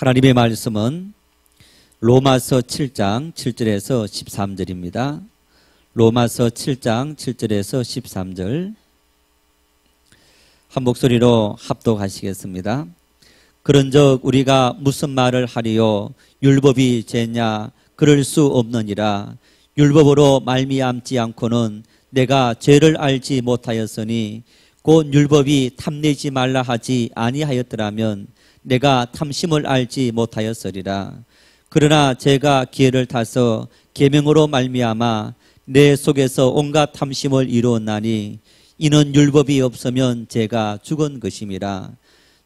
하나님의 말씀은 로마서 7장 7절에서 13절입니다. 로마서 7장 7절에서 13절 한 목소리로 합독하시겠습니다. 그런즉 우리가 무슨 말을 하리요? 율법이 죄냐? 그럴 수 없느니라. 율법으로 말미암지 않고는 내가 죄를 알지 못하였으니 곧 율법이 탐내지 말라 하지 아니하였더라면 내가 탐심을 알지 못하였으리라. 그러나 제가 기회를 타서 계명으로 말미암아 내 속에서 온갖 탐심을 이루었나니 이는 율법이 없으면 제가 죽은 것임이라.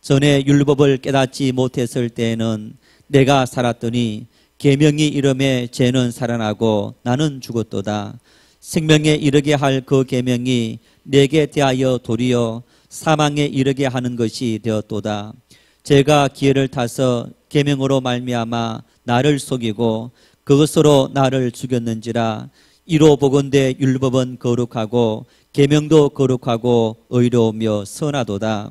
전에 율법을 깨닫지 못했을 때에는 내가 살았더니 계명이 이름에 죄는 살아나고 나는 죽었도다. 생명에 이르게 할 그 계명이 내게 대하여 도리어 사망에 이르게 하는 것이 되었도다. 제가 기회를 타서 계명으로 말미암아 나를 속이고 그것으로 나를 죽였는지라. 이로 보건대 율법은 거룩하고 계명도 거룩하고 의로우며 선하도다.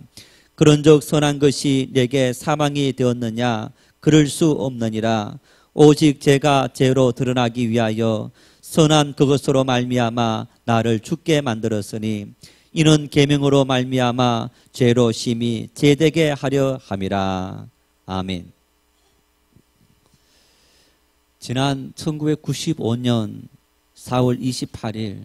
그런즉 선한 것이 내게 사망이 되었느냐? 그럴 수 없느니라. 오직 제가 죄로 드러나기 위하여 선한 그것으로 말미암아 나를 죽게 만들었으니 이는 계명으로 말미암아 죄로 심히 죄되게 하려 함이라. 아멘. 지난 1995년 4월 28일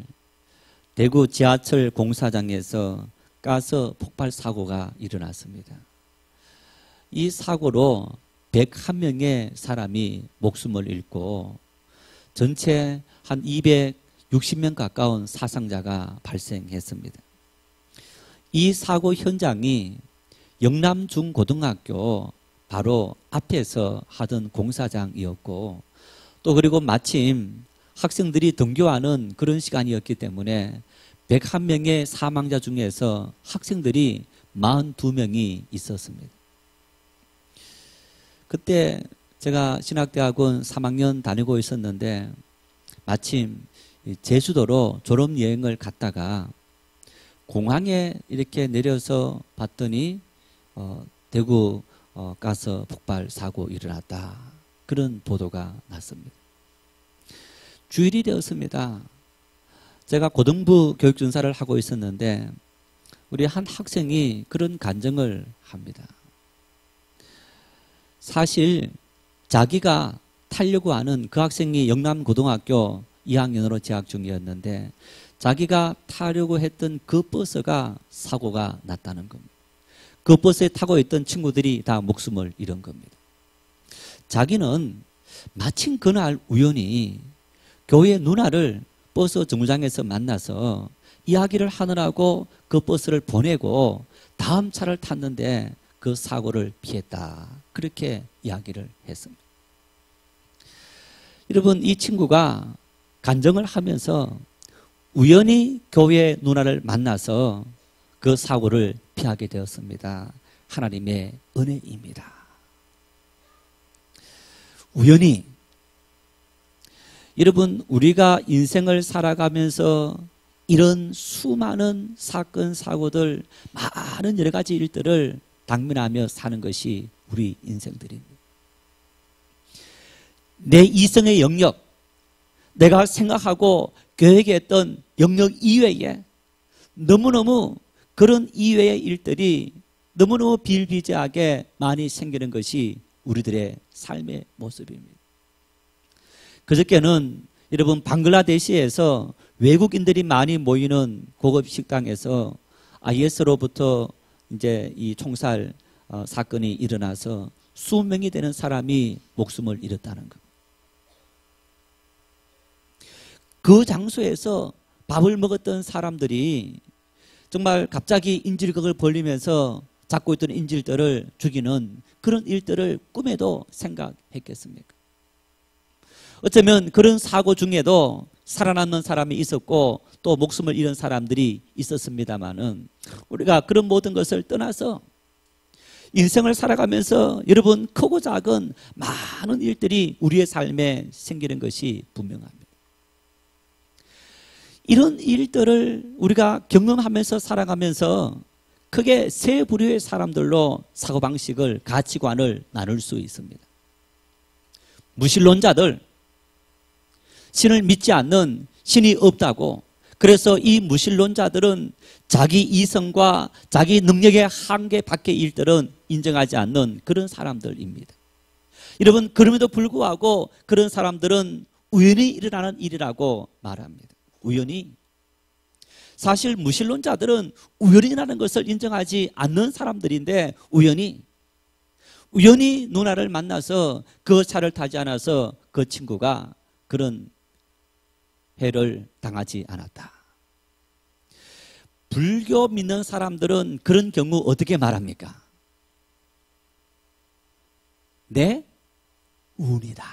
대구 지하철 공사장에서 가스 폭발 사고가 일어났습니다. 이 사고로 101명의 사람이 목숨을 잃고 전체 한 260명 가까운 사상자가 발생했습니다. 이 사고 현장이 영남중고등학교 바로 앞에서 하던 공사장이었고 또 그리고 마침 학생들이 등교하는 그런 시간이었기 때문에 101명의 사망자 중에서 학생들이 42명이 있었습니다. 그때 제가 신학대학원 3학년 다니고 있었는데 마침 제주도로 졸업여행을 갔다가 공항에 이렇게 내려서 봤더니 대구 가스 폭발 사고 일어났다. 그런 보도가 났습니다. 주일이 되었습니다. 제가 고등부 교육준사를 하고 있었는데 우리 한 학생이 그런 간증을 합니다. 사실 자기가 타려고 하는 그 학생이 영남고등학교 2학년으로 재학 중이었는데 자기가 타려고 했던 그 버스가 사고가 났다는 겁니다. 그 버스에 타고 있던 친구들이 다 목숨을 잃은 겁니다. 자기는 마침 그날 우연히 교회 누나를 버스 정류장에서 만나서 이야기를 하느라고 그 버스를 보내고 다음 차를 탔는데 그 사고를 피했다. 그렇게 이야기를 했습니다. 여러분, 이 친구가 간증을 하면서 우연히 교회 누나를 만나서 그 사고를 피하게 되었습니다. 하나님의 은혜입니다. 우연히. 여러분, 우리가 인생을 살아가면서 이런 수많은 사건, 사고들, 많은 여러 가지 일들을 당면하며 사는 것이 우리 인생들입니다. 내 이성의 영역, 내가 생각하고 계획했던 영역 이외에 너무너무 그런 이외의 일들이 너무너무 비일비재하게 많이 생기는 것이 우리들의 삶의 모습입니다. 그저께는 여러분 방글라데시에서 외국인들이 많이 모이는 고급 식당에서 IS로부터 이제 이 총살 사건이 일어나서 수명이 되는 사람이 목숨을 잃었다는 것. 그 장소에서 밥을 먹었던 사람들이 정말 갑자기 인질극을 벌리면서 잡고 있던 인질들을 죽이는 그런 일들을 꿈에도 생각했겠습니까? 어쩌면 그런 사고 중에도 살아남는 사람이 있었고 또 목숨을 잃은 사람들이 있었습니다마는 우리가 그런 모든 것을 떠나서 인생을 살아가면서 여러분 크고 작은 많은 일들이 우리의 삶에 생기는 것이 분명합니다. 이런 일들을 우리가 경험하면서 살아가면서 크게 세 부류의 사람들로 사고방식을, 가치관을 나눌 수 있습니다. 무신론자들, 신을 믿지 않는, 신이 없다고, 그래서 이 무신론자들은 자기 이성과 자기 능력의 한계 밖의 일들은 인정하지 않는 그런 사람들입니다. 여러분, 그럼에도 불구하고 그런 사람들은 우연히 일어나는 일이라고 말합니다. 우연히. 사실 무신론자들은 우연이라는 것을 인정하지 않는 사람들인데, 우연히 누나를 만나서 그 차를 타지 않아서 그 친구가 그런 해를 당하지 않았다. 불교 믿는 사람들은 그런 경우 어떻게 말합니까? 내 운이다.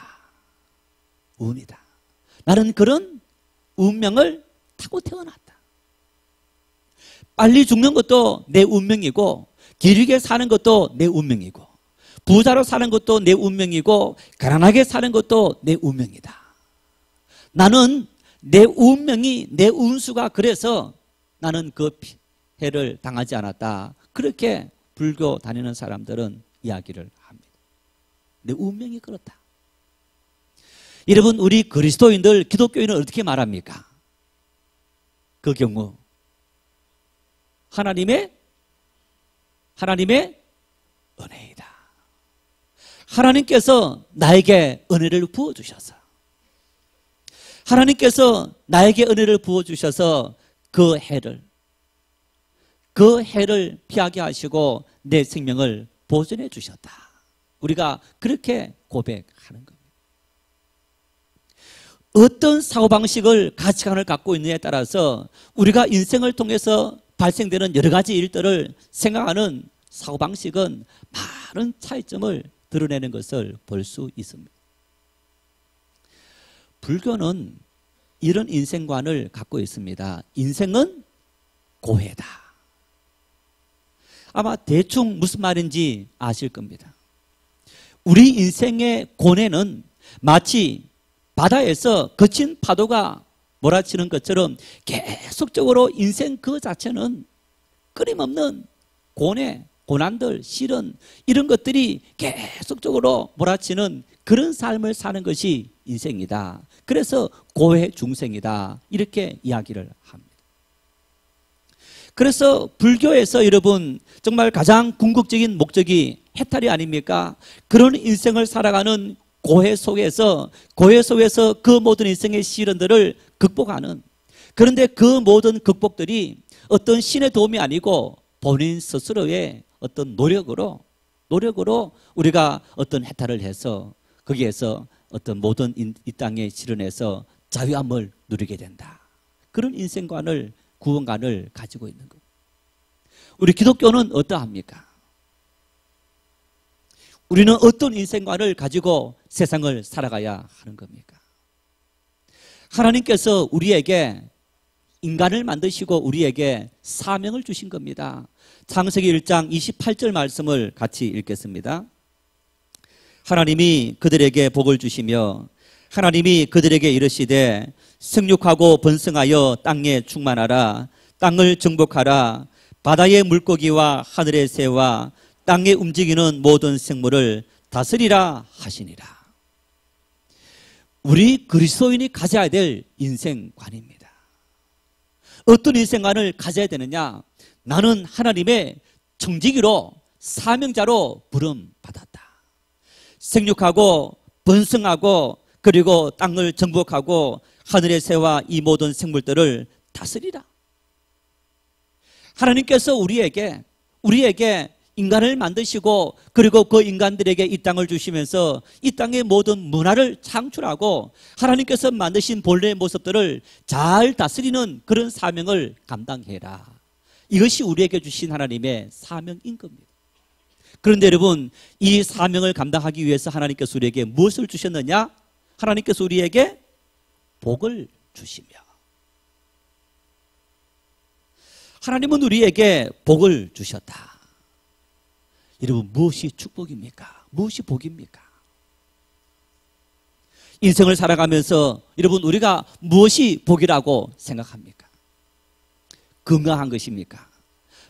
운이다. 나는 그런 운명을 타고 태어났다. 빨리 죽는 것도 내 운명이고, 길게 사는 것도 내 운명이고, 부자로 사는 것도 내 운명이고, 가난하게 사는 것도 내 운명이다. 나는 내 운명이, 내 운수가 그래서 나는 그 해를 당하지 않았다. 그렇게 불교 다니는 사람들은 이야기를 합니다. 내 운명이 그렇다. 여러분, 우리 그리스도인들, 기독교인은 어떻게 말합니까? 그 경우 하나님의 은혜이다. 하나님께서 나에게 은혜를 부어주셔서, 하나님께서 나에게 은혜를 부어주셔서 그 해를 피하게 하시고 내 생명을 보존해 주셨다. 우리가 그렇게 고백하는 겁니다. 어떤 사고방식을, 가치관을 갖고 있느냐에 따라서 우리가 인생을 통해서 발생되는 여러 가지 일들을 생각하는 사고방식은 많은 차이점을 드러내는 것을 볼 수 있습니다. 불교는 이런 인생관을 갖고 있습니다. 인생은 고해다. 아마 대충 무슨 말인지 아실 겁니다. 우리 인생의 고뇌는 마치 바다에서 거친 파도가 몰아치는 것처럼 계속적으로 인생 그 자체는 끊임없는 고뇌, 고난들, 시련, 이런 것들이 계속적으로 몰아치는 그런 삶을 사는 것이 인생이다. 그래서 고해 중생이다. 이렇게 이야기를 합니다. 그래서 불교에서 여러분 정말 가장 궁극적인 목적이 해탈이 아닙니까? 그런 인생을 살아가는 고해 속에서 그 모든 인생의 시련들을 극복하는, 그런데 그 모든 극복들이 어떤 신의 도움이 아니고 본인 스스로의 어떤 노력으로 우리가 어떤 해탈을 해서 거기에서 어떤 모든 이 땅의 시련에서 자유함을 누리게 된다. 그런 인생관을, 구원관을 가지고 있는 것. 우리 기독교는 어떠합니까? 우리는 어떤 인생관을 가지고 세상을 살아가야 하는 겁니까? 하나님께서 우리에게 인간을 만드시고 우리에게 사명을 주신 겁니다. 창세기 1장 28절 말씀을 같이 읽겠습니다. 하나님이 그들에게 복을 주시며 하나님이 그들에게 이르시되 생육하고 번성하여 땅에 충만하라. 땅을 정복하라. 바다의 물고기와 하늘의 새와 땅에 움직이는 모든 생물을 다스리라 하시니라. 우리 그리스도인이 가져야 될 인생관입니다. 어떤 인생관을 가져야 되느냐? 나는 하나님의 청지기로, 사명자로 부름받았다. 생육하고 번성하고 그리고 땅을 정복하고 하늘의 새와 이 모든 생물들을 다스리라. 하나님께서 우리에게 인간을 만드시고 그리고 그 인간들에게 이 땅을 주시면서 이 땅의 모든 문화를 창출하고 하나님께서 만드신 본래의 모습들을 잘 다스리는 그런 사명을 감당해라. 이것이 우리에게 주신 하나님의 사명인 겁니다. 그런데 여러분, 이 사명을 감당하기 위해서 하나님께서 우리에게 무엇을 주셨느냐? 하나님께서 우리에게 복을 주시며, 하나님은 우리에게 복을 주셨다. 여러분, 무엇이 축복입니까? 무엇이 복입니까? 인생을 살아가면서 여러분, 우리가 무엇이 복이라고 생각합니까? 건강한 것입니까?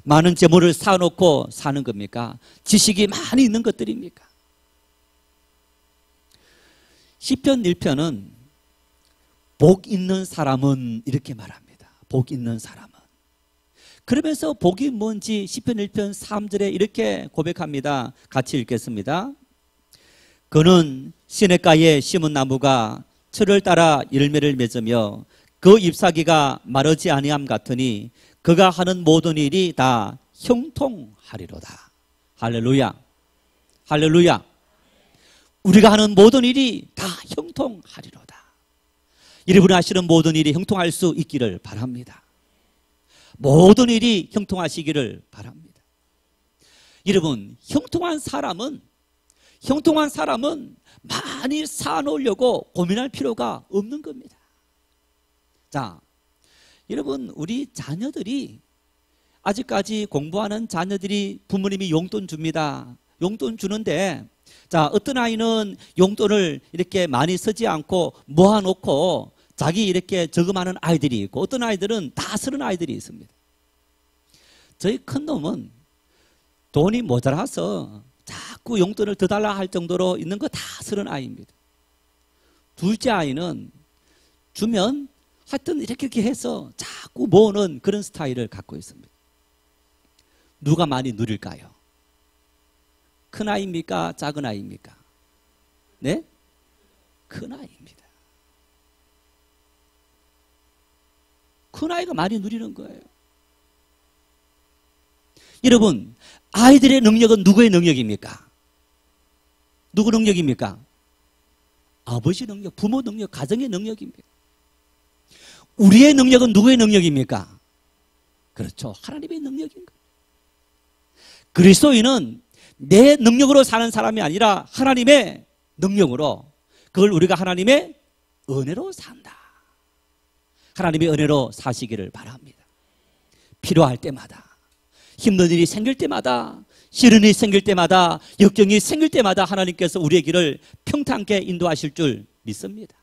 많은 재물을 쌓아놓고 사는 겁니까? 지식이 많이 있는 것들입니까? 시편 1편은 복 있는 사람은 이렇게 말합니다. 복 있는 사람은. 그러면서 복이 뭔지 시편 1편 3절에 이렇게 고백합니다. 같이 읽겠습니다. 그는 시냇가에 심은 나무가 철을 따라 열매를 맺으며 그 잎사귀가 마르지 아니함 같으니 그가 하는 모든 일이 다 형통하리로다. 할렐루야. 할렐루야. 우리가 하는 모든 일이 다 형통하리로다. 여러분이 하시는 모든 일이 형통할 수 있기를 바랍니다. 모든 일이 형통하시기를 바랍니다. 여러분, 형통한 사람은 많이 쌓아놓으려고 고민할 필요가 없는 겁니다. 자, 여러분, 우리 자녀들이 아직까지 공부하는 자녀들이 부모님이 용돈 줍니다. 용돈 주는데, 자, 어떤 아이는 용돈을 이렇게 많이 쓰지 않고 모아놓고 자기 이렇게 저금하는 아이들이 있고, 어떤 아이들은 다 쓰는 아이들이 있습니다. 저희 큰 놈은 돈이 모자라서 자꾸 용돈을 더 달라 할 정도로 있는 거 다 쓰는 아이입니다. 둘째 아이는 주면 하여튼 이렇게 해서 자꾸 모으는 그런 스타일을 갖고 있습니다. 누가 많이 누릴까요? 큰 아이입니까? 작은 아이입니까? 네? 큰 아이입니다. 큰 아이가 많이 누리는 거예요. 여러분, 아이들의 능력은 누구의 능력입니까? 누구 능력입니까? 아버지 능력, 부모 능력, 가정의 능력입니다. 우리의 능력은 누구의 능력입니까? 그렇죠. 하나님의 능력인 거예요. 그리스도인은 내 능력으로 사는 사람이 아니라 하나님의 능력으로, 그걸 우리가 하나님의 은혜로 산다. 하나님의 은혜로 사시기를 바랍니다. 필요할 때마다, 힘든 일이 생길 때마다, 싫은 일이 생길 때마다, 역경이 생길 때마다 하나님께서 우리의 길을 평탄하게 인도하실 줄 믿습니다.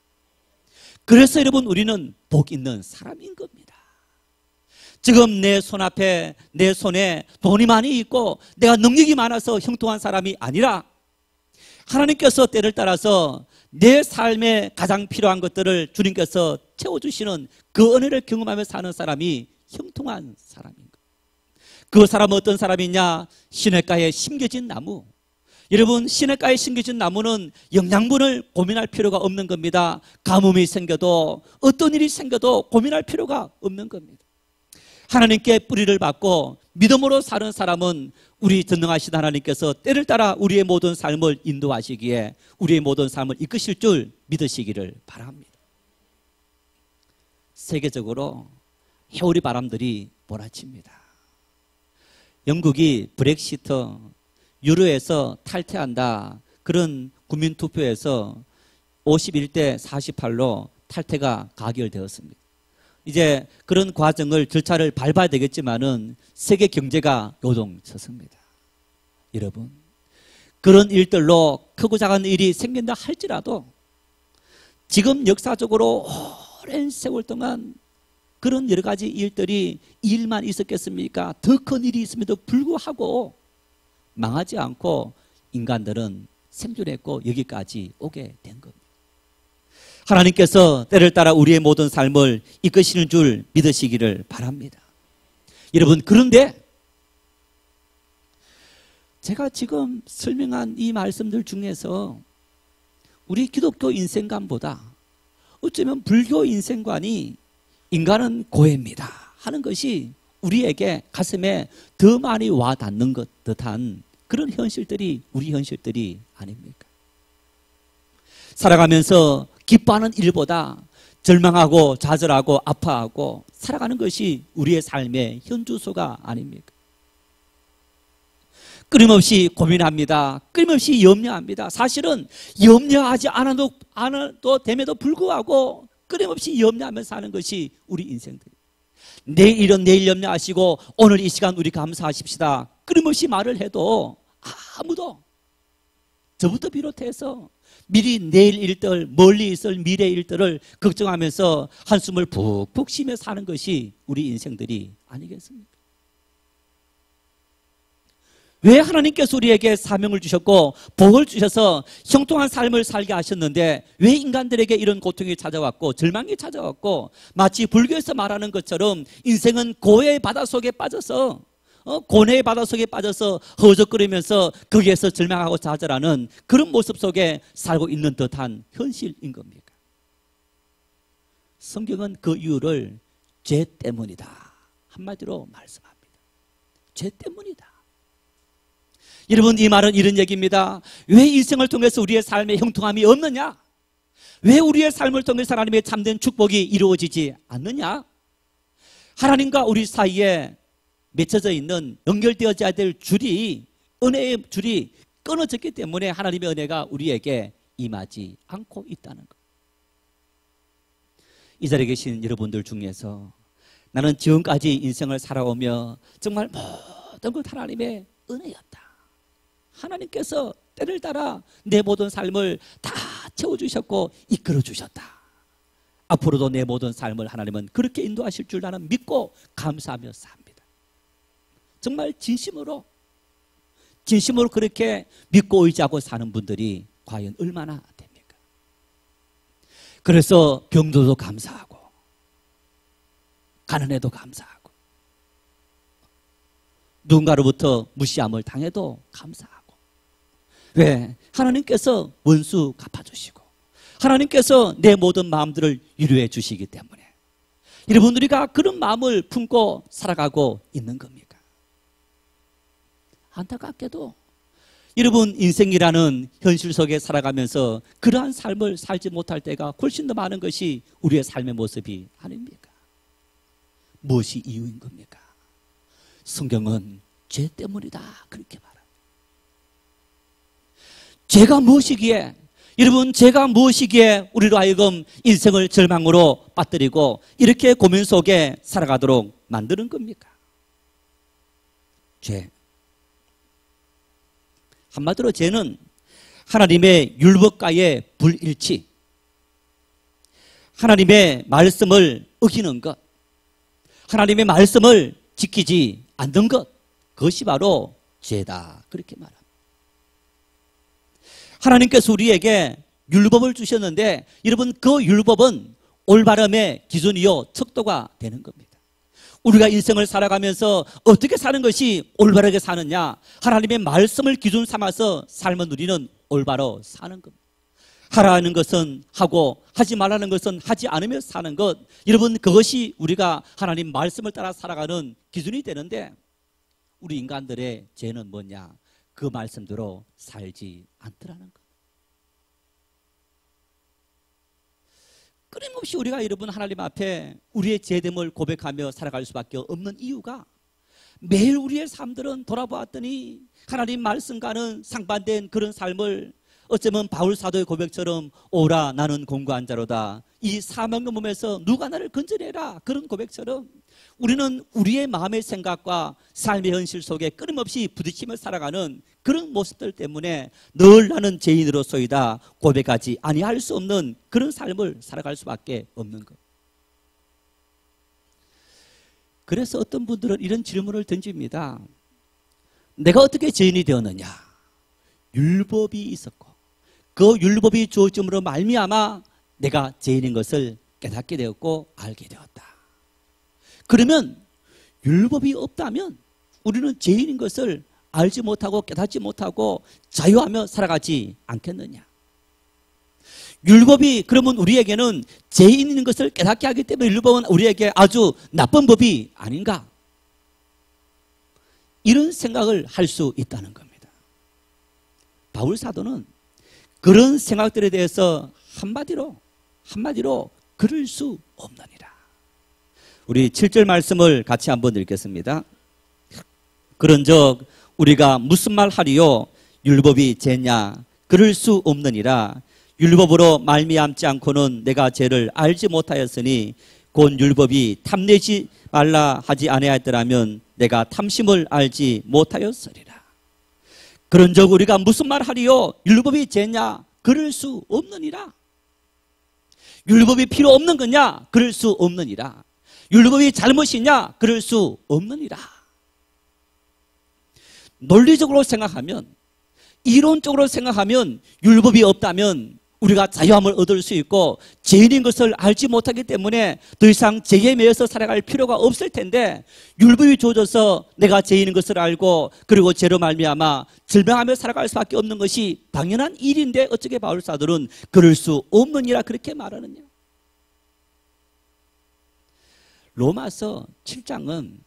그래서 여러분, 우리는 복 있는 사람인 겁니다. 지금 내 손앞에, 내 손에 돈이 많이 있고 내가 능력이 많아서 형통한 사람이 아니라 하나님께서 때를 따라서 내 삶에 가장 필요한 것들을 주님께서 채워주시는 그 은혜를 경험하며 사는 사람이 형통한 사람인 거예요. 그 사람은 어떤 사람이냐? 시냇가에 심겨진 나무. 여러분, 시냇가에 심겨진 나무는 영양분을 고민할 필요가 없는 겁니다. 가뭄이 생겨도, 어떤 일이 생겨도 고민할 필요가 없는 겁니다. 하나님께 뿌리를 받고 믿음으로 사는 사람은 우리 전능하신 하나님께서 때를 따라 우리의 모든 삶을 인도하시기에 우리의 모든 삶을 이끄실 줄 믿으시기를 바랍니다. 세계적으로 해오리 바람들이 몰아칩니다. 영국이 브렉시트, 유로에서 탈퇴한다, 그런 국민투표에서 51대 48로 탈퇴가 가결되었습니다. 이제 그런 과정을, 절차를 밟아야 되겠지만은 세계 경제가 요동쳤습니다. 여러분, 그런 일들로 크고 작은 일이 생긴다 할지라도 지금 역사적으로 오랜 세월 동안 그런 여러 가지 일들이 일만 있었겠습니까? 더 큰 일이 있음에도 불구하고 망하지 않고 인간들은 생존했고 여기까지 오게 된 겁니다. 하나님께서 때를 따라 우리의 모든 삶을 이끄시는 줄 믿으시기를 바랍니다. 여러분, 그런데 제가 지금 설명한 이 말씀들 중에서 우리 기독교 인생관보다 어쩌면 불교 인생관이 인간은 고해입니다 하는 것이 우리에게 가슴에 더 많이 와닿는 것 듯한 그런 현실들이 우리 현실들이 아닙니까? 살아가면서 기뻐하는 일보다 절망하고 좌절하고 아파하고 살아가는 것이 우리의 삶의 현주소가 아닙니까? 끊임없이 고민합니다. 끊임없이 염려합니다. 사실은 염려하지 않아도 됨에도 불구하고 끊임없이 염려하면서 사는 것이 우리 인생들. 내일 일은 내일 염려하시고 오늘 이 시간 우리 감사하십시다. 끊임없이 말을 해도 아무도, 저부터 비롯해서 미리 내일 일들, 멀리 있을 미래 일들을 걱정하면서 한숨을 푹푹 쉬며 사는 것이 우리 인생들이 아니겠습니까? 왜 하나님께서 우리에게 사명을 주셨고 복을 주셔서 형통한 삶을 살게 하셨는데 왜 인간들에게 이런 고통이 찾아왔고 절망이 찾아왔고 마치 불교에서 말하는 것처럼 인생은 고해의 바닷속에 빠져서 고뇌의 바닷속에 빠져서 허우적거리면서 거기에서 절망하고 좌절하는 그런 모습 속에 살고 있는 듯한 현실인 겁니까? 성경은 그 이유를 죄 때문이다 한마디로 말씀합니다. 죄 때문이다. 여러분, 이 말은 이런 얘기입니다. 왜 인생을 통해서 우리의 삶에 형통함이 없느냐? 왜 우리의 삶을 통해서 하나님의 참된 축복이 이루어지지 않느냐? 하나님과 우리 사이에 맺혀져 있는 연결되어져야 될 줄이, 은혜의 줄이 끊어졌기 때문에 하나님의 은혜가 우리에게 임하지 않고 있다는 것. 이 자리에 계신 여러분들 중에서 나는 지금까지 인생을 살아오며 정말 모든 것 하나님의 은혜였다. 하나님께서 때를 따라 내 모든 삶을 다 채워주셨고 이끌어주셨다. 앞으로도 내 모든 삶을 하나님은 그렇게 인도하실 줄 나는 믿고 감사하며 삽니다. 정말 진심으로 그렇게 믿고 의지하고 사는 분들이 과연 얼마나 됩니까? 그래서 병도도 감사하고 가난해도 감사하고 누군가로부터 무시함을 당해도 감사하고. 왜? 하나님께서 원수 갚아주시고 하나님께서 내 모든 마음들을 위로해 주시기 때문에 여러분, 우리가 그런 마음을 품고 살아가고 있는 겁니까? 안타깝게도 여러분, 인생이라는 현실 속에 살아가면서 그러한 삶을 살지 못할 때가 훨씬 더 많은 것이 우리의 삶의 모습이 아닙니까? 무엇이 이유인 겁니까? 성경은 죄 때문이다 그렇게 말합니다. 죄가 무엇이기에, 여러분, 죄가 무엇이기에 우리로 하여금 인생을 절망으로 빠뜨리고 이렇게 고민 속에 살아가도록 만드는 겁니까? 죄. 한마디로 죄는 하나님의 율법과의 불일치, 하나님의 말씀을 어기는 것, 하나님의 말씀을 지키지 않는 것, 그것이 바로 죄다 그렇게 말합니다. 하나님께서 우리에게 율법을 주셨는데 여러분, 그 율법은 올바름의 기준이요 척도가 되는 겁니다. 우리가 인생을 살아가면서 어떻게 사는 것이 올바르게 사느냐, 하나님의 말씀을 기준 삼아서 삶은 우리는 올바로 사는 겁니다. 하라는 것은 하고 하지 말라는 것은 하지 않으며 사는 것, 여러분, 그것이 우리가 하나님 말씀을 따라 살아가는 기준이 되는데 우리 인간들의 죄는 뭐냐? 그 말씀대로 살지 않더라는 것. 끊임없이 우리가 여러분 하나님 앞에 우리의 죄됨을 고백하며 살아갈 수밖에 없는 이유가 매일 우리의 삶들은 돌아보았더니 하나님 말씀과는 상반된 그런 삶을, 어쩌면 바울 사도의 고백처럼 오라 나는 공고한 자로다, 이 사망의 몸에서 누가 나를 건져내라, 그런 고백처럼 우리는 우리의 마음의 생각과 삶의 현실 속에 끊임없이 부딪히며 살아가는 그런 모습들 때문에 늘 나는 죄인으로서이다 고백하지 아니할 수 없는 그런 삶을 살아갈 수밖에 없는 것. 그래서 어떤 분들은 이런 질문을 던집니다. 내가 어떻게 죄인이 되었느냐? 율법이 있었고 그 율법이 주어짐으로 말미암아 내가 죄인인 것을 깨닫게 되었고 알게 되었다. 그러면 율법이 없다면 우리는 죄인인 것을 알지 못하고 깨닫지 못하고 자유하며 살아가지 않겠느냐? 율법이 그러면 우리에게는 죄인인 것을 깨닫게 하기 때문에 율법은 우리에게 아주 나쁜 법이 아닌가? 이런 생각을 할 수 있다는 겁니다. 바울 사도는 그런 생각들에 대해서 한마디로 그럴 수 없느니라. 우리 7절 말씀을 같이 한번 읽겠습니다. 그런즉 우리가 무슨 말 하리요? 율법이 죄냐? 그럴 수 없느니라. 율법으로 말미암지 않고는 내가 죄를 알지 못하였으니 곧 율법이 탐내지 말라 하지 아니하였더라면 내가 탐심을 알지 못하였으리라. 그런즉 우리가 무슨 말 하리요? 율법이 죄냐? 그럴 수 없느니라. 율법이 필요 없는 거냐? 그럴 수 없느니라. 율법이 잘못이냐? 그럴 수 없느니라. 논리적으로 생각하면, 이론적으로 생각하면 율법이 없다면 우리가 자유함을 얻을 수 있고 죄인인 것을 알지 못하기 때문에 더 이상 죄에 매여서 살아갈 필요가 없을 텐데, 율법이 주어져서 내가 죄인인 것을 알고 그리고 죄로 말미암아 절망하며 살아갈 수밖에 없는 것이 당연한 일인데 어떻게 바울 사도는 그럴 수 없느니라 그렇게 말하느냐. 로마서 7장은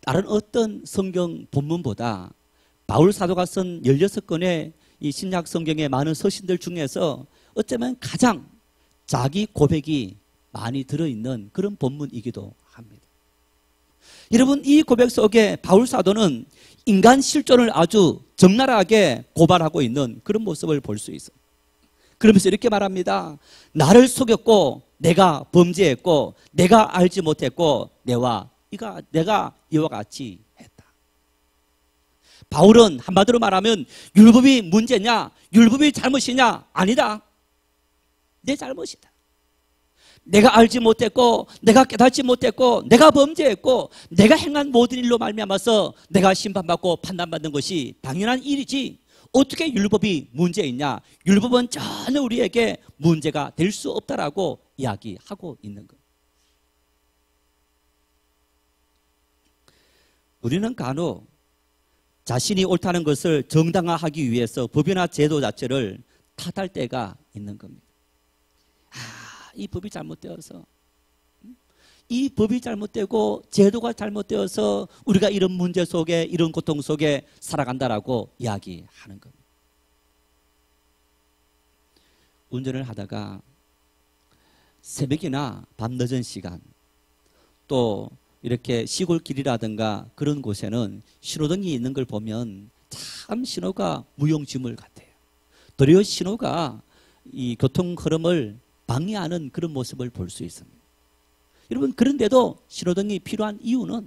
다른 어떤 성경 본문보다 바울 사도가 쓴 16권의 이 신약 성경의 많은 서신들 중에서 어쩌면 가장 자기 고백이 많이 들어있는 그런 본문이기도 합니다. 여러분, 이 고백 속에 바울 사도는 인간 실존을 아주 적나라하게 고발하고 있는 그런 모습을 볼 수 있어요. 그러면서 이렇게 말합니다. 나를 속였고 내가 범죄했고 내가 알지 못했고 내가 이와 같이 했다. 바울은 한마디로 말하면 율법이 문제냐, 율법이 잘못이냐? 아니다. 내 잘못이다. 내가 알지 못했고 내가 깨닫지 못했고 내가 범죄했고 내가 행한 모든 일로 말미암아서 내가 심판받고 판단받는 것이 당연한 일이지 어떻게 율법이 문제있냐? 율법은 전혀 우리에게 문제가 될 수 없다라고 이야기하고 있는 것. 우리는 간혹 자신이 옳다는 것을 정당화하기 위해서 법이나 제도 자체를 탓할 때가 있는 겁니다. 이 법이 잘못되어서, 이 법이 잘못되고 제도가 잘못되어서 우리가 이런 문제 속에, 이런 고통 속에 살아간다라고 이야기하는 겁니다. 운전을 하다가 새벽이나 밤늦은 시간, 또 이렇게 시골 길이라든가 그런 곳에는 신호등이 있는 걸 보면 참 신호가 무용지물 같아요. 도리어 신호가 이 교통 흐름을 방해하는 그런 모습을 볼 수 있습니다. 여러분, 그런데도 신호등이 필요한 이유는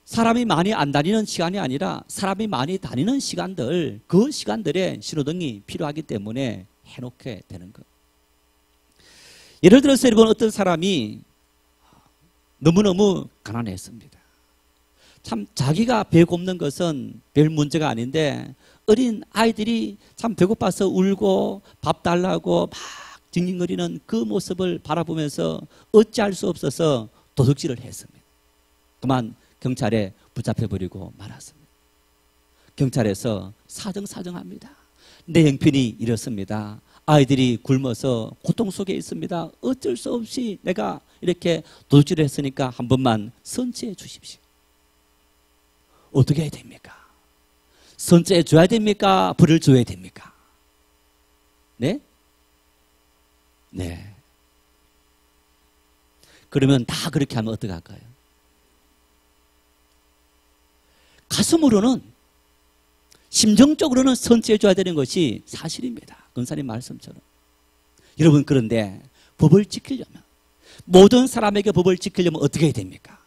사람이 많이 안 다니는 시간이 아니라 사람이 많이 다니는 시간들, 그 시간들에 신호등이 필요하기 때문에 해놓게 되는 것. 예를 들어서 여러분, 어떤 사람이 너무너무 가난했습니다. 참 자기가 배고픈 것은 별 문제가 아닌데 어린 아이들이 참 배고파서 울고 밥 달라고 막 징징거리는 그 모습을 바라보면서 어찌할 수 없어서 도둑질을 했습니다. 그만 경찰에 붙잡혀버리고 말았습니다. 경찰에서 사정합니다. 내 형편이 이렇습니다. 아이들이 굶어서 고통 속에 있습니다. 어쩔 수 없이 내가 이렇게 도둑질을 했으니까 한 번만 선처해 주십시오. 어떻게 해야 됩니까? 선처해 줘야 됩니까? 벌을 줘야 됩니까? 네? 네. 그러면 다 그렇게 하면 어떻게 할까요? 가슴으로는, 심정적으로는 선처해 줘야 되는 것이 사실입니다. 권사님 말씀처럼. 여러분, 그런데 법을 지키려면, 모든 사람에게 법을 지키려면 어떻게 해야 됩니까?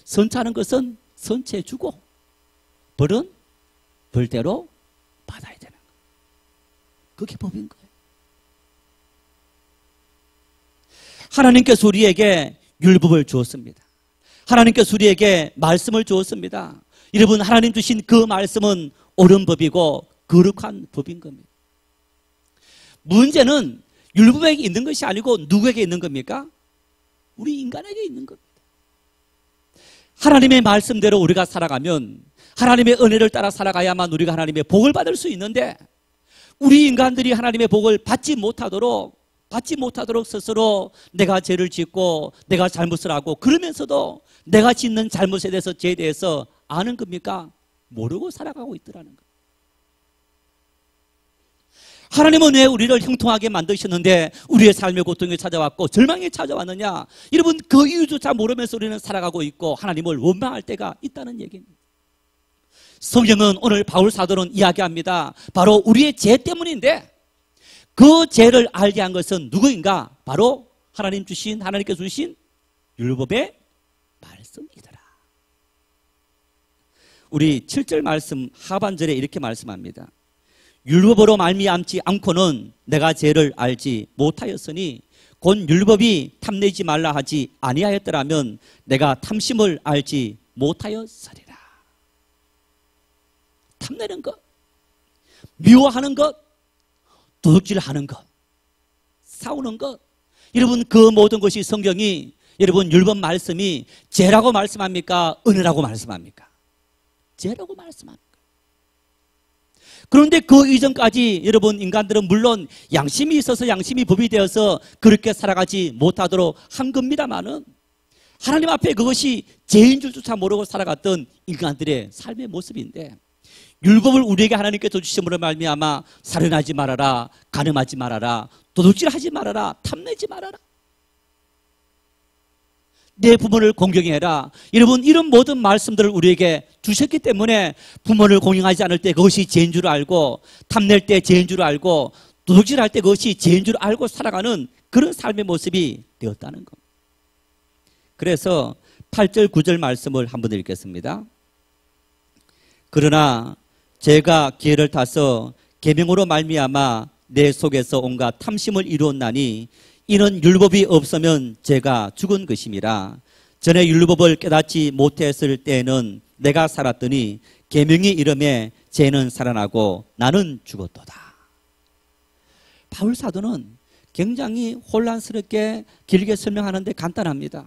선처하는 것은 선처해 주고 벌은 벌대로 받아야 되는 거예요. 그게 법인 거예요. 하나님께서 우리에게 율법을 주었습니다. 하나님께서 우리에게 말씀을 주었습니다. 여러분, 하나님 주신 그 말씀은 옳은 법이고 거룩한 법인 겁니다. 문제는 율법에게 있는 것이 아니고 누구에게 있는 겁니까? 우리 인간에게 있는 겁니다. 하나님의 말씀대로 우리가 살아가면, 하나님의 은혜를 따라 살아가야만 우리가 하나님의 복을 받을 수 있는데, 우리 인간들이 하나님의 복을 받지 못하도록 스스로 내가 죄를 짓고 내가 잘못을 하고, 그러면서도 내가 짓는 잘못에 대해서, 죄에 대해서 아는 겁니까? 모르고 살아가고 있더라는 거예요. 하나님은 왜 우리를 형통하게 만드셨는데 우리의 삶의 고통이 찾아왔고 절망이 찾아왔느냐? 여러분, 그 이유조차 모르면서 우리는 살아가고 있고 하나님을 원망할 때가 있다는 얘기입니다. 성경은 오늘 바울 사도는 이야기합니다. 바로 우리의 죄 때문인데, 그 죄를 알게 한 것은 누구인가? 바로 하나님께서 주신 율법의 말씀이더라. 우리 7절 말씀 하반절에 이렇게 말씀합니다. 율법으로 말미암지 않고는 내가 죄를 알지 못하였으니 곧 율법이 탐내지 말라 하지 아니하였더라면 내가 탐심을 알지 못하였으리라. 탐내는 것, 미워하는 것, 도둑질하는 것, 싸우는 것. 여러분 그 모든 것이 성경이 여러분 율법 말씀이 죄라고 말씀합니까? 은혜라고 말씀합니까? 죄라고 말씀합니까? 그런데 그 이전까지 여러분 인간들은 물론 양심이 있어서 양심이 법이 되어서 그렇게 살아가지 못하도록 한 겁니다마는 하나님 앞에 그것이 죄인 줄조차 모르고 살아갔던 인간들의 삶의 모습인데 율법을 우리에게 하나님께서 주심으로 말미암아 살인하지 말아라, 간음하지 말아라, 도둑질하지 말아라, 탐내지 말아라, 내 부모를 공경해라. 여러분 이런 모든 말씀들을 우리에게 주셨기 때문에 부모를 공경하지 않을 때 그것이 죄인 줄 알고, 탐낼 때 죄인 줄 알고, 도둑질할 때 그것이 죄인 줄 알고 살아가는 그런 삶의 모습이 되었다는 겁니다. 그래서 8절 9절 말씀을 한번 읽겠습니다. 그러나 제가 기회를 타서 계명으로 말미암아 내 속에서 온갖 탐심을 이루었나니 이는 율법이 없으면 제가 죽은 것임이라. 전에 율법을 깨닫지 못했을 때에는 내가 살았더니 계명이 이름에 죄는 살아나고 나는 죽었도다. 바울 사도는 굉장히 혼란스럽게 길게 설명하는데 간단합니다.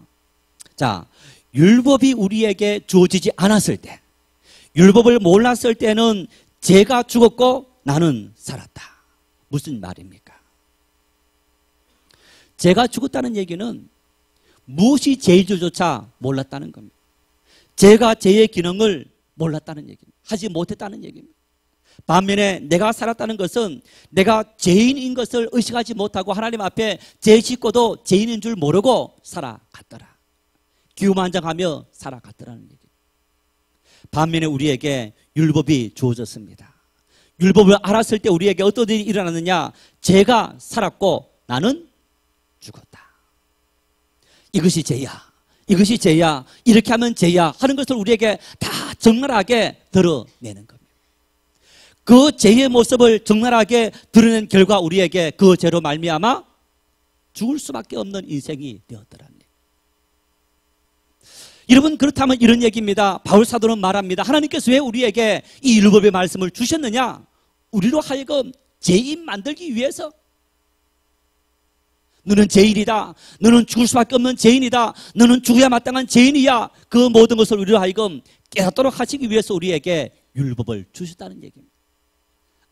자, 율법이 우리에게 주어지지 않았을 때, 율법을 몰랐을 때는 죄가 죽었고 나는 살았다. 무슨 말입니까? 죄가 죽었다는 얘기는 무엇이 죄인줄조차 몰랐다는 겁니다. 죄가 죄의 기능을 몰랐다는 얘기입니다. 하지 못했다는 얘기입니다. 반면에 내가 살았다는 것은 내가 죄인인 것을 의식하지 못하고 하나님 앞에 죄 짓고도 죄인인 줄 모르고 살아갔더라. 기후만장하며 살아갔더라는 얘기입니다. 반면에 우리에게 율법이 주어졌습니다. 율법을 알았을 때 우리에게 어떤 일이 일어났느냐? 죄가 살았고 나는 죽었다. 이것이 죄야, 이것이 죄야, 이렇게 하면 죄야 하는 것을 우리에게 다 적나라하게 드러내는 겁니다. 그 죄의 모습을 적나라하게 드러낸 결과 우리에게 그 죄로 말미암아 죽을 수밖에 없는 인생이 되었더라는 얘기입니다. 여러분 그렇다면 이런 얘기입니다. 바울 사도는 말합니다. 하나님께서 왜 우리에게 이 율법의 말씀을 주셨느냐? 우리로 하여금 죄인 만들기 위해서. 너는 죄인이다, 너는 죽을 수밖에 없는 죄인이다, 너는 죽어야 마땅한 죄인이야. 그 모든 것을 우리로 하여금 깨닫도록 하시기 위해서 우리에게 율법을 주셨다는 얘기입니다.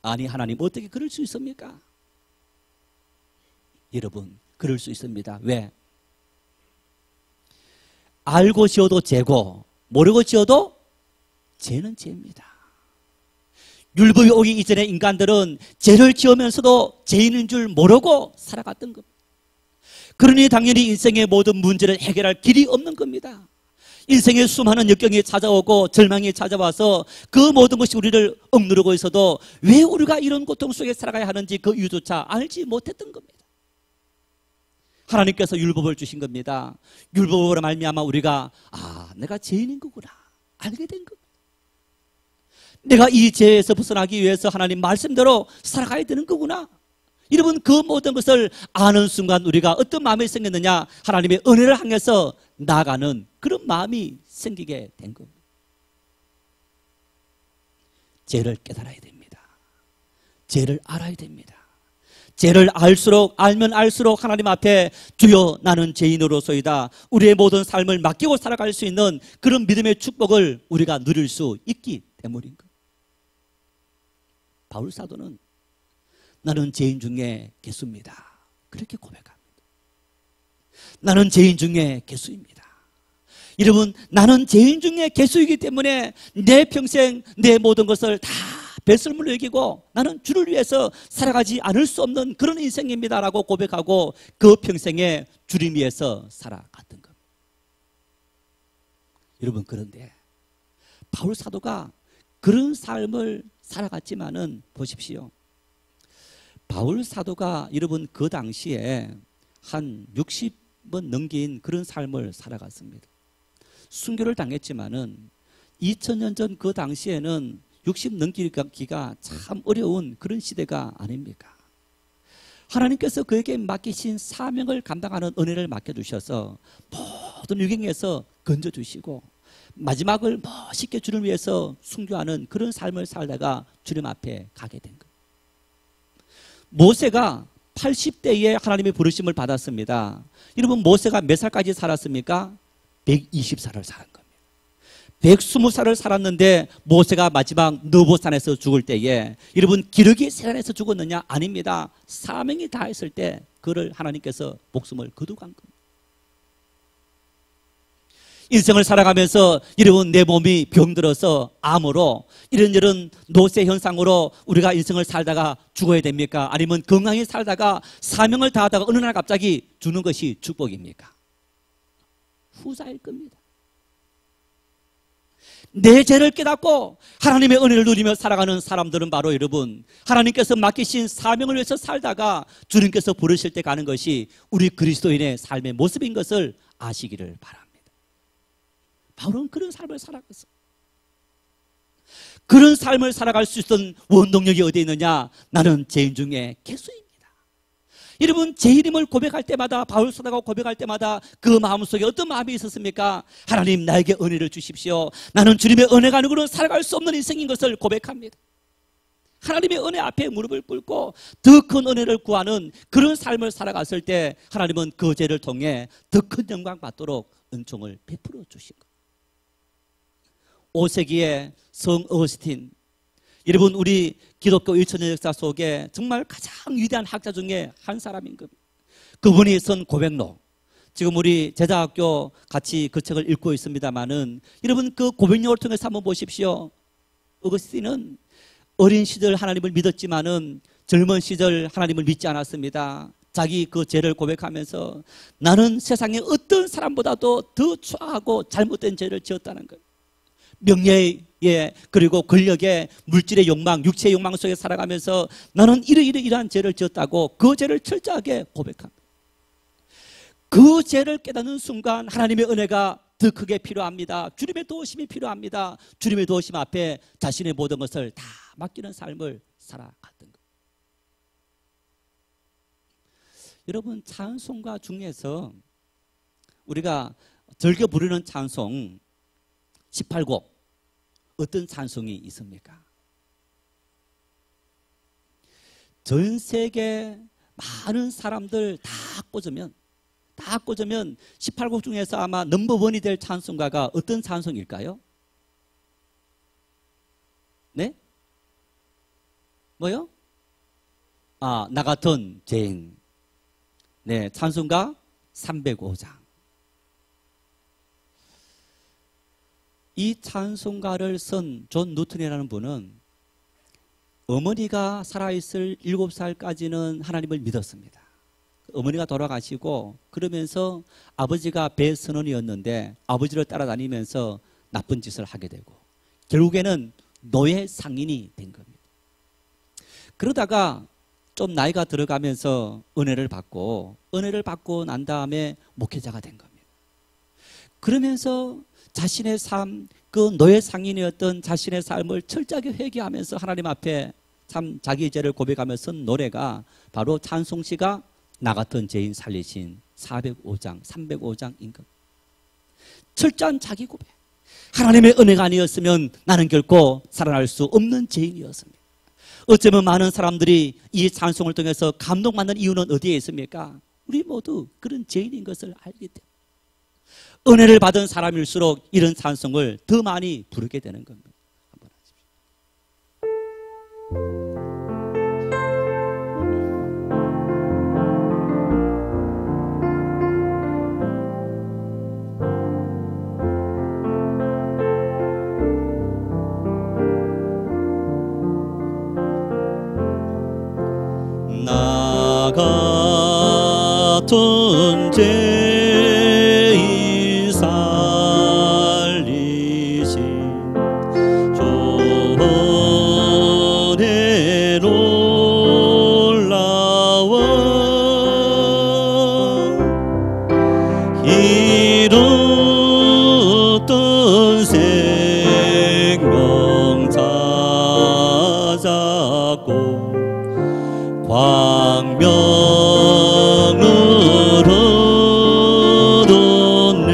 아니 하나님 어떻게 그럴 수 있습니까? 여러분 그럴 수 있습니다. 왜? 알고 지어도 죄고 모르고 지어도 죄는 죄입니다. 율법이 오기 이전에 인간들은 죄를 지으면서도 죄인인 줄 모르고 살아갔던 겁니다. 그러니 당연히 인생의 모든 문제를 해결할 길이 없는 겁니다. 인생의 수많은 역경이 찾아오고 절망이 찾아와서 그 모든 것이 우리를 억누르고 있어도 왜 우리가 이런 고통 속에 살아가야 하는지 그 이유조차 알지 못했던 겁니다. 하나님께서 율법을 주신 겁니다. 율법으로 말미암아 우리가 내가 죄인인 거구나 알게 된 겁니다. 내가 이 죄에서 벗어나기 위해서 하나님 말씀대로 살아가야 되는 거구나. 여러분 그 모든 것을 아는 순간 우리가 어떤 마음이 생겼느냐? 하나님의 은혜를 향해서 나아가는 그런 마음이 생기게 된 겁니다. 죄를 깨달아야 됩니다. 죄를 알아야 됩니다. 죄를 알면 알수록 하나님 앞에 주여 나는 죄인으로소이다, 우리의 모든 삶을 맡기고 살아갈 수 있는 그런 믿음의 축복을 우리가 누릴 수 있기 때문인 겁니다. 바울 사도는 나는 죄인 중에 개수입니다. 그렇게 고백합니다. 나는 죄인 중에 개수입니다. 여러분 나는 죄인 중에 개수이기 때문에 내 평생 내 모든 것을 다 배설물로 여기고 나는 주를 위해서 살아가지 않을 수 없는 그런 인생입니다 라고 고백하고 그 평생에 주를 위해서 살아갔던 겁니다. 여러분 그런데 바울 사도가 그런 삶을 살아갔지만은 보십시오. 바울 사도가 여러분 그 당시에 한 60번 넘긴 그런 삶을 살아갔습니다. 순교를 당했지만은 2000년 전 그 당시에는 60 넘기기가 참 어려운 그런 시대가 아닙니까? 하나님께서 그에게 맡기신 사명을 감당하는 은혜를 맡겨주셔서 모든 유경에서 건져주시고 마지막을 멋있게 주를 위해서 순교하는 그런 삶을 살다가 주님 앞에 가게 된 거예요. 모세가 80대에 하나님의 부르심을 받았습니다. 여러분, 모세가 몇 살까지 살았습니까? 120살을 살은 겁니다. 120살을 살았는데 모세가 마지막 느보산에서 죽을 때에, 여러분, 기러기 세란에서 죽었느냐? 아닙니다. 사명이 다했을 때 그를 하나님께서 목숨을 거두간 겁니다. 인생을 살아가면서 여러분, 내 몸이 병들어서 암으로 이런저런 노쇠 현상으로 우리가 인생을 살다가 죽어야 됩니까? 아니면 건강히 살다가 사명을 다하다가 어느 날 갑자기 죽는 것이 축복입니까? 후자일 겁니다. 내 죄를 깨닫고 하나님의 은혜를 누리며 살아가는 사람들은 바로 여러분, 하나님께서 맡기신 사명을 위해서 살다가 주님께서 부르실 때 가는 것이 우리 그리스도인의 삶의 모습인 것을 아시기를 바랍니다. 바울은 그런 삶을 살아갔어. 그런 삶을 살아갈 수 있던 원동력이 어디에 있느냐? 나는 죄인 중에 개수입니다. 여러분, 죄인임을 고백할 때마다, 바울 사도가 고백할 때마다 그 마음속에 어떤 마음이 있었습니까? 하나님, 나에게 은혜를 주십시오. 나는 주님의 은혜가 아니고는 살아갈 수 없는 인생인 것을 고백합니다. 하나님의 은혜 앞에 무릎을 꿇고 더 큰 은혜를 구하는 그런 삶을 살아갔을 때 하나님은 그 죄를 통해 더 큰 영광 받도록 은총을 베풀어 주신 거예요. 5세기의 성 어거스틴, 여러분, 우리 기독교 2000년 역사 속에 정말 가장 위대한 학자 중에 한 사람인 겁니다. 그분이 쓴 고백록, 지금 우리 제자학교 같이 그 책을 읽고 있습니다마는, 여러분, 그 고백록을 통해서 한번 보십시오. 어거스틴은 어린 시절 하나님을 믿었지만은 젊은 시절 하나님을 믿지 않았습니다. 자기 그 죄를 고백하면서 나는 세상의 어떤 사람보다도 더 추하고 잘못된 죄를 지었다는 거예요. 명예의, 그리고 권력의, 물질의 욕망, 육체의 욕망 속에 살아가면서 나는 이러한 죄를 지었다고 그 죄를 철저하게 고백합니다. 그 죄를 깨닫는 순간 하나님의 은혜가 더 크게 필요합니다. 주님의 도우심이 필요합니다. 주님의 도우심 앞에 자신의 모든 것을 다 맡기는 삶을 살아갔던 거예요. 여러분, 찬송가 중에서 우리가 즐겨 부르는 찬송 18곡, 어떤 찬송이 있습니까? 전 세계 많은 사람들 다 꽂으면 18곡 중에서 아마 넘버원이 될 찬송가가 어떤 찬송일까요? 네? 뭐요? 나 같은 죄인. 네, 찬송가 305장. 이 찬송가를 쓴 존 누튼이라는 분은 어머니가 살아있을 7살까지는 하나님을 믿었습니다. 어머니가 돌아가시고 그러면서 아버지가 배선원이었는데 아버지를 따라다니면서 나쁜 짓을 하게 되고 결국에는 노예 상인이 된 겁니다. 그러다가 좀 나이가 들어가면서 은혜를 받고 난 다음에 목회자가 된 겁니다. 그러면서 자신의 삶, 그 노예 상인이었던 자신의 삶을 철저하게 회개하면서 하나님 앞에 참 자기 죄를 고백하며 쓴 노래가 바로 찬송시가 나 같은 죄인 살리신 405장, 305장인 것. 철저한 자기 고백. 하나님의 은혜가 아니었으면 나는 결코 살아날 수 없는 죄인이었습니다. 어쩌면 많은 사람들이 이 찬송을 통해서 감동받는 이유는 어디에 있습니까? 우리 모두 그런 죄인인 것을 알기 때문에. 은혜를 받은 사람일수록 이런 찬송을 더 많이 부르게 되는 겁니다. 한번 하십시오. 나 같은 죄인 살리신 조언에 놀라워 잃었던 생명 찾았고 광명을 얻었네.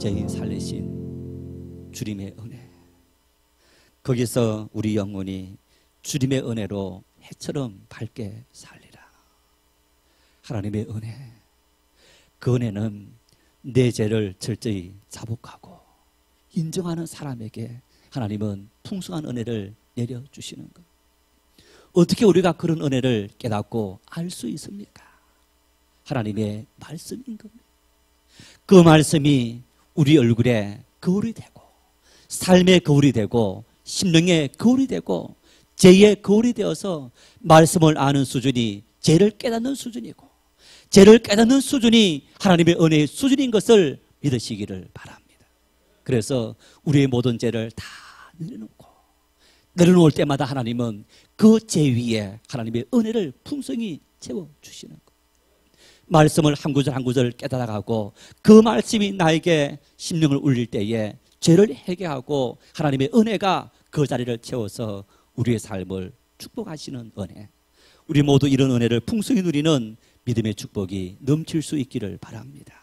죄인 살리신 주님의 은혜, 거기서 우리 영혼이 주님의 은혜로 해처럼 밝게 살리라. 하나님의 은혜, 그 은혜는 내 죄를 철저히 자복하고 인정하는 사람에게 하나님은 풍성한 은혜를 내려주시는 것. 어떻게 우리가 그런 은혜를 깨닫고 알 수 있습니까? 하나님의 말씀인 겁니다. 그 말씀이 우리 얼굴에 거울이 되고, 삶의 거울이 되고, 심령의 거울이 되고, 죄의 거울이 되어서 말씀을 아는 수준이 죄를 깨닫는 수준이고, 죄를 깨닫는 수준이 하나님의 은혜의 수준인 것을 믿으시기를 바랍니다. 그래서 우리의 모든 죄를 다 내려놓을 때마다 하나님은 그 죄 위에 하나님의 은혜를 풍성히 채워주시는 것. 말씀을 한 구절 한 구절 깨달아가고 그 말씀이 나에게 심령을 울릴 때에 죄를 회개하고 하나님의 은혜가 그 자리를 채워서 우리의 삶을 축복하시는 은혜, 우리 모두 이런 은혜를 풍성히 누리는 믿음의 축복이 넘칠 수 있기를 바랍니다.